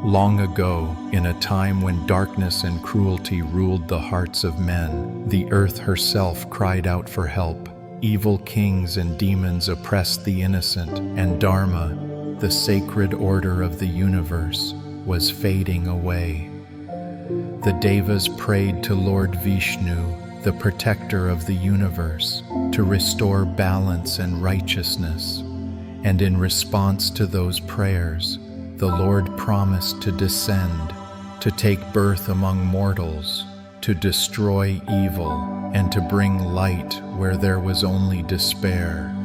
Long ago, in a time when darkness and cruelty ruled the hearts of men, the earth herself cried out for help. Evil kings and demons oppressed the innocent, and Dharma, the sacred order of the universe, was fading away. The Devas prayed to Lord Vishnu, the protector of the universe, to restore balance and righteousness. And in response to those prayers, the Lord promised to descend, to take birth among mortals, to destroy evil, and to bring light where there was only despair.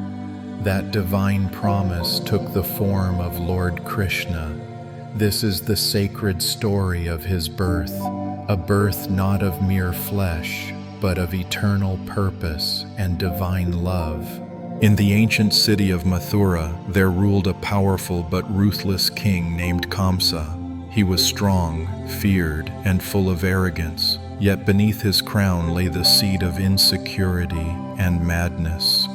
That divine promise took the form of Lord Krishna. This is the sacred story of his birth, a birth not of mere flesh, but of eternal purpose and divine love. In the ancient city of Mathura, there ruled a powerful but ruthless king named Kamsa. He was strong, feared, and full of arrogance, yet beneath his crown lay the seed of insecurity and madness.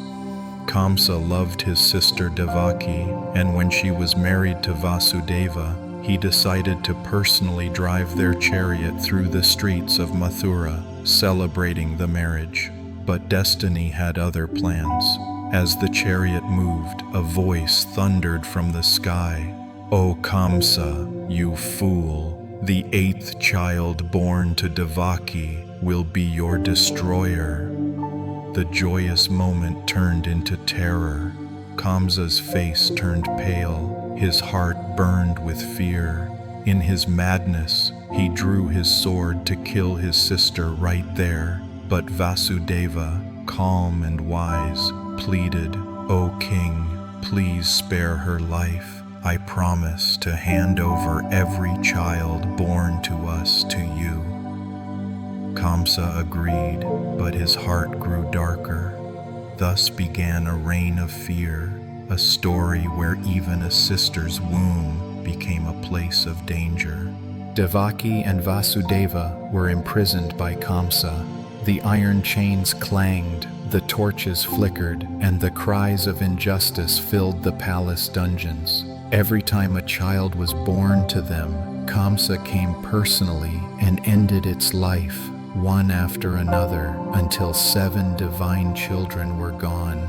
Kamsa loved his sister Devaki, and when she was married to Vasudeva, he decided to personally drive their chariot through the streets of Mathura, celebrating the marriage. But destiny had other plans. As the chariot moved, a voice thundered from the sky. "O Kamsa, you fool, the 8th child born to Devaki will be your destroyer." The joyous moment turned into terror. Kamsa's face turned pale, his heart burned with fear. In his madness, he drew his sword to kill his sister right there. But Vasudeva, calm and wise, pleaded, "O king, please spare her life. I promise to hand over every child born to us to you." Kamsa agreed, but his heart grew darker. Thus began a reign of fear, a story where even a sister's womb became a place of danger. Devaki and Vasudeva were imprisoned by Kamsa. The iron chains clanged, the torches flickered, and the cries of injustice filled the palace dungeons. Every time a child was born to them, Kamsa came personally and ended its life, one after another, until 7 divine children were gone.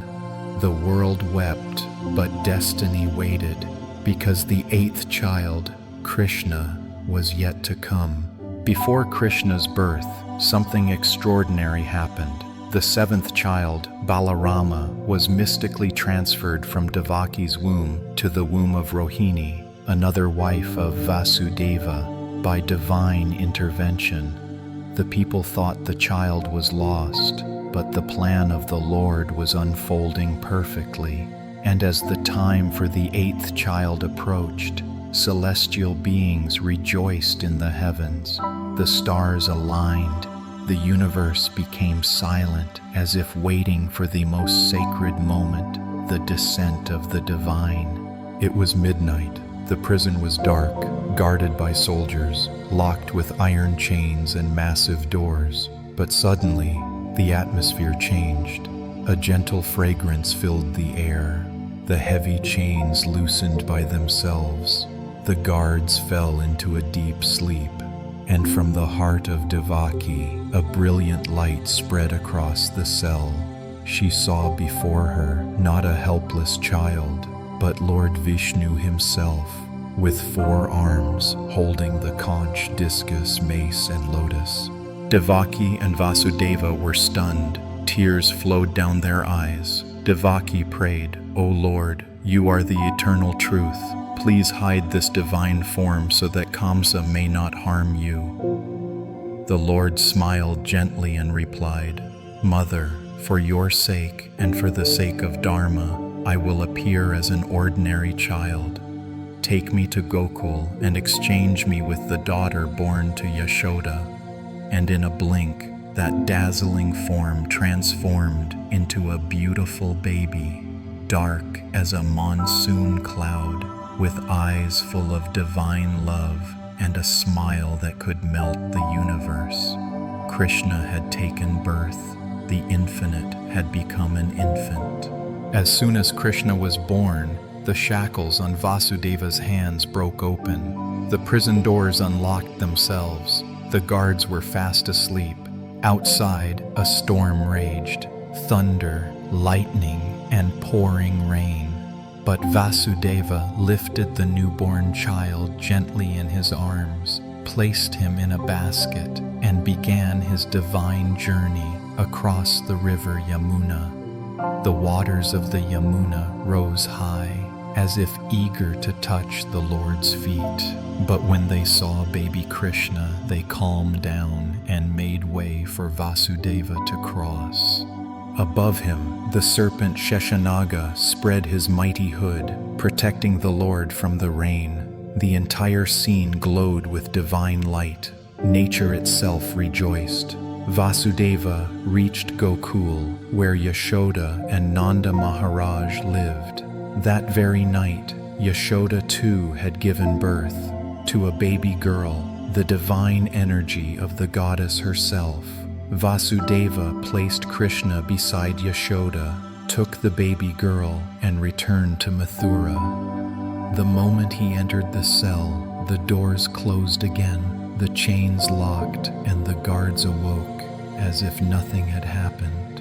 The world wept, but destiny waited, because the 8th child, Krishna, was yet to come. Before Krishna's birth, something extraordinary happened. The 7th child, Balarama, was mystically transferred from Devaki's womb to the womb of Rohini, another wife of Vasudeva, by divine intervention. The people thought the child was lost, but the plan of the Lord was unfolding perfectly. And as the time for the 8th child approached, celestial beings rejoiced in the heavens. The stars aligned. The universe became silent, as if waiting for the most sacred moment, the descent of the divine. It was midnight. The prison was dark, guarded by soldiers, locked with iron chains and massive doors. But suddenly, the atmosphere changed. A gentle fragrance filled the air. The heavy chains loosened by themselves. The guards fell into a deep sleep. And from the heart of Devaki, a brilliant light spread across the cell. She saw before her not a helpless child, but Lord Vishnu himself, with 4 arms holding the conch, discus, mace, and lotus. Devaki and Vasudeva were stunned. Tears flowed down their eyes. Devaki prayed, "O Lord, you are the eternal truth. Please hide this divine form so that Kamsa may not harm you." The Lord smiled gently and replied, "Mother, for your sake and for the sake of Dharma, I will appear as an ordinary child. Take me to Gokul and exchange me with the daughter born to Yashoda." And in a blink, that dazzling form transformed into a beautiful baby, dark as a monsoon cloud, with eyes full of divine love and a smile that could melt the universe. Krishna had taken birth. The infinite had become an infant. As soon as Krishna was born, The shackles on Vasudeva's hands broke open. The prison doors unlocked themselves. The guards were fast asleep. Outside, a storm raged. Thunder, lightning, and pouring rain. But Vasudeva lifted the newborn child gently in his arms, placed him in a basket, and began his divine journey across the river Yamuna. The waters of the Yamuna rose high, as if eager to touch the Lord's feet. But when they saw baby Krishna, they calmed down and made way for Vasudeva to cross. Above him, the serpent Sheshanaga spread his mighty hood, protecting the Lord from the rain. The entire scene glowed with divine light. Nature itself rejoiced. Vasudeva reached Gokul, where Yashoda and Nanda Maharaj lived. That very night, Yashoda too had given birth to a baby girl, the divine energy of the goddess herself. Vasudeva placed Krishna beside Yashoda, took the baby girl, and returned to Mathura. The moment he entered the cell, the doors closed again, the chains locked, and the guards awoke, as if nothing had happened.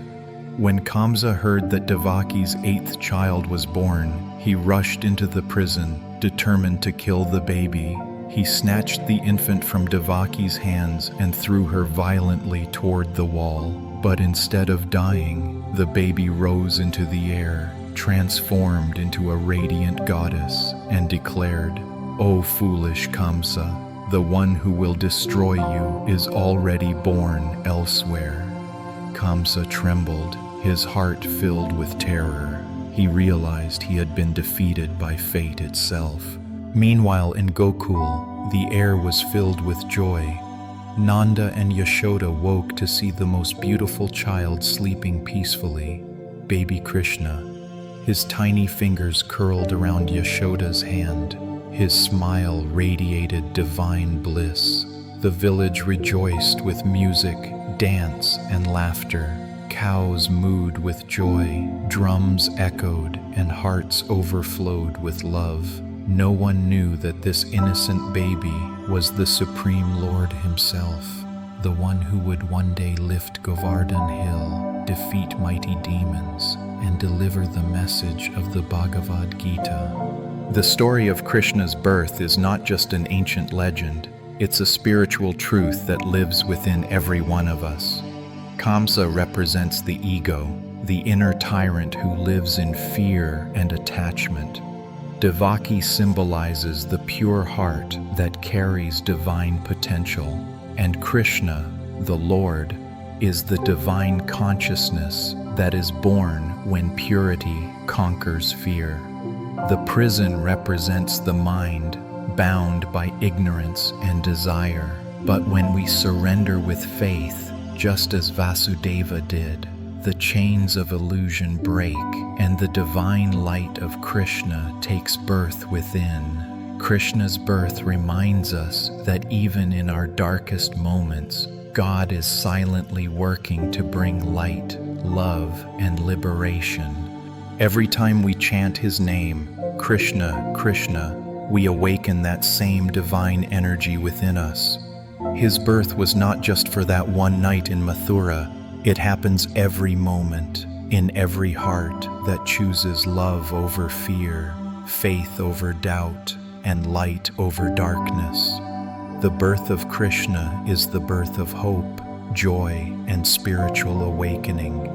When Kamsa heard that Devaki's 8th child was born, he rushed into the prison, determined to kill the baby. He snatched the infant from Devaki's hands and threw her violently toward the wall. But instead of dying, the baby rose into the air, transformed into a radiant goddess, and declared, "O foolish Kamsa, the one who will destroy you is already born elsewhere." Kamsa trembled, his heart filled with terror. He realized he had been defeated by fate itself. Meanwhile, in Gokul, the air was filled with joy. Nanda and Yashoda woke to see the most beautiful child sleeping peacefully, baby Krishna. His tiny fingers curled around Yashoda's hand. His smile radiated divine bliss. The village rejoiced with music, dance, and laughter. Cows mooed with joy, drums echoed, and hearts overflowed with love. No one knew that this innocent baby was the Supreme Lord himself, the one who would one day lift Govardhan Hill, defeat mighty demons, and deliver the message of the Bhagavad Gita. The story of Krishna's birth is not just an ancient legend, it's a spiritual truth that lives within every one of us. Kamsa represents the ego, the inner tyrant who lives in fear and attachment. Devaki symbolizes the pure heart that carries divine potential, and Krishna, the Lord, is the divine consciousness that is born when purity conquers fear. The prison represents the mind, bound by ignorance and desire. But when we surrender with faith, just as Vasudeva did, the chains of illusion break, and the divine light of Krishna takes birth within. Krishna's birth reminds us that even in our darkest moments, God is silently working to bring light, love, and liberation. Every time we chant his name, Krishna, Krishna, we awaken that same divine energy within us. His birth was not just for that one night in Mathura. It happens every moment, in every heart that chooses love over fear, faith over doubt, and light over darkness. The birth of Krishna is the birth of hope, joy, and spiritual awakening.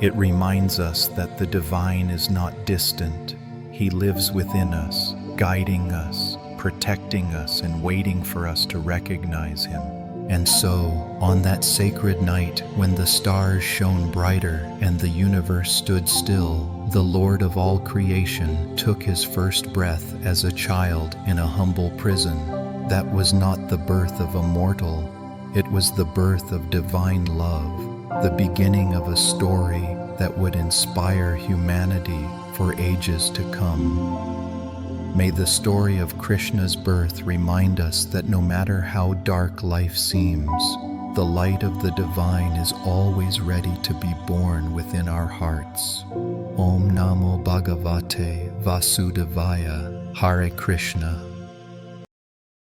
It reminds us that the divine is not distant. He lives within us, guiding us, protecting us, and waiting for us to recognize him. And so, on that sacred night when the stars shone brighter and the universe stood still, the Lord of all creation took his first breath as a child in a humble prison. That was not the birth of a mortal, it was the birth of divine love, the beginning of a story that would inspire humanity for ages to come. May the story of Krishna's birth remind us that no matter how dark life seems, the light of the divine is always ready to be born within our hearts. Om Namo Bhagavate Vasudevaya. Hare Krishna.